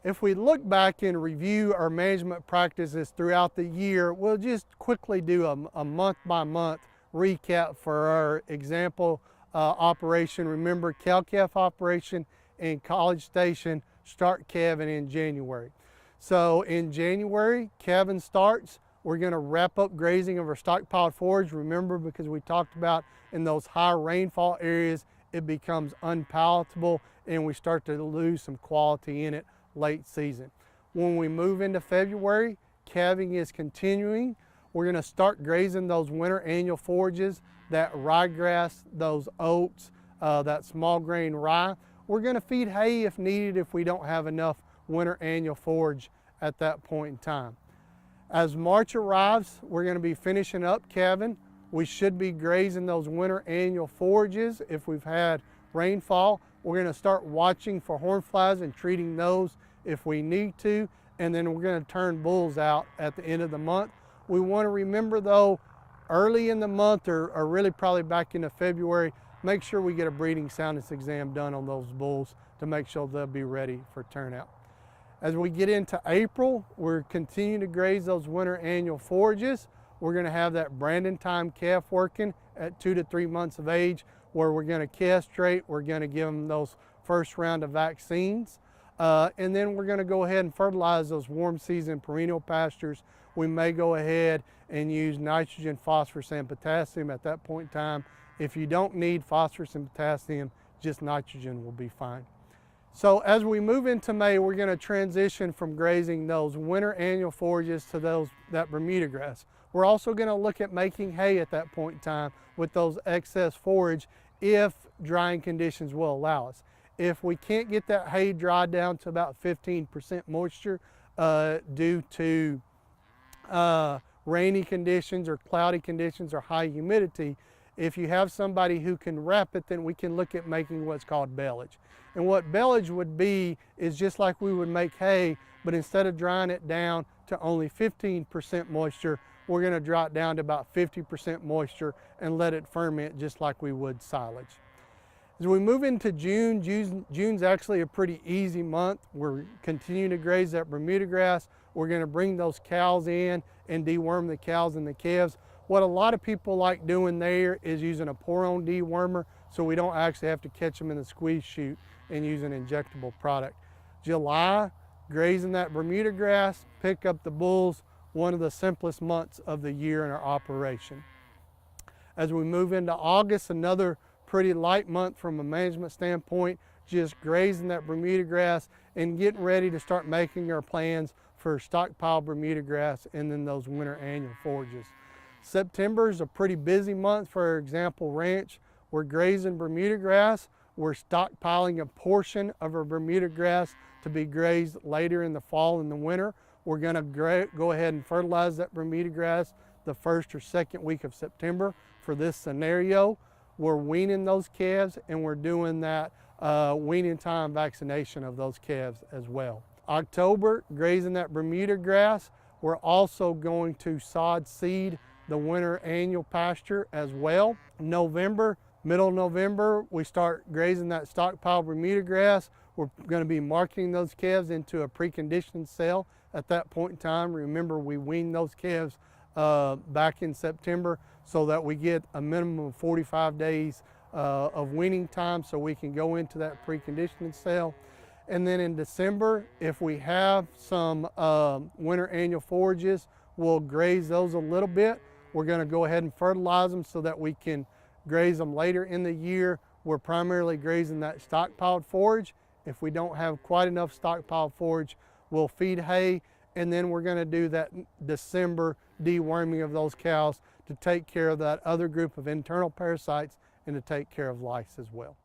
If we look back and review our management practices throughout the year, we'll just quickly do a month-by-month recap for our example operation. Remember, cow-calf operation and College Station start calving in January. So in January, calving starts. We're going to wrap up grazing of our stockpiled forage. Remember, because we talked about in those high rainfall areas, it becomes unpalatable and we start to lose some quality in it late season. When we move into February, calving is continuing. We're going to start grazing those winter annual forages, that ryegrass, those oats, that small grain rye. We're going to feed hay if needed if we don't have enough winter annual forage at that point in time. As March arrives, we're going to be finishing up calving. We should be grazing those winter annual forages. If we've had rainfall, we're going to start watching for horn flies and treating those if we need to, and then we're going to turn bulls out at the end of the month. We want to remember though, early in the month or really probably back into February, make sure we get a breeding soundness exam done on those bulls to make sure they'll be ready for turnout. As we get into April, we're continuing to graze those winter annual forages. We're going to have that Brandon time calf working at 2 to 3 months of age, where we're going to castrate. We're going to give them those first round of vaccines. And then we're going to go ahead and fertilize those warm season perennial pastures. We may go ahead and use nitrogen, phosphorus, and potassium at that point in time. If you don't need phosphorus and potassium, just nitrogen will be fine. So as we move into May, we're going to transition from grazing those winter annual forages to that Bermuda grass. We're also going to look at making hay at that point in time with those excess forage if drying conditions will allow us. If we can't get that hay dried down to about 15% moisture due to rainy conditions or cloudy conditions or high humidity, if you have somebody who can wrap it, then we can look at making what's called bellage. And what bellage would be is just like we would make hay, but instead of drying it down to only 15% moisture, we're going to dry it down to about 50% moisture and let it ferment just like we would silage. As we move into June, June's actually a pretty easy month. We're continuing to graze that Bermuda grass. We're going to bring those cows in and deworm the cows and the calves. What a lot of people like doing there is using a pour-on dewormer, so we don't actually have to catch them in the squeeze chute and use an injectable product. July, grazing that Bermuda grass, pick up the bulls, one of the simplest months of the year in our operation. As we move into August, another pretty light month from a management standpoint, just grazing that Bermuda grass and getting ready to start making our plans for stockpile Bermuda grass and then those winter annual forages. September is a pretty busy month for example ranch. We're grazing Bermuda grass. We're stockpiling a portion of our Bermuda grass to be grazed later in the fall and the winter. We're going to go ahead and fertilize that Bermuda grass the first or second week of September for this scenario. We're weaning those calves and we're doing that weaning time vaccination of those calves as well. October, grazing that Bermuda grass. We're also going to sod seed the winter annual pasture as well. November, middle of November, we start grazing that stockpile Bermuda grass. We're going to be marketing those calves into a preconditioned sale at that point in time. Remember, we wean those calves back in September so that we get a minimum of 45 days of weaning time so we can go into that preconditioned sale. And then in December, if we have some winter annual forages, we'll graze those a little bit. We're going to go ahead and fertilize them so that we can graze them later in the year. We're primarily grazing that stockpiled forage. If we don't have quite enough stockpiled forage, we'll feed hay, and then we're going to do that December deworming of those cows to take care of that other group of internal parasites and to take care of lice as well.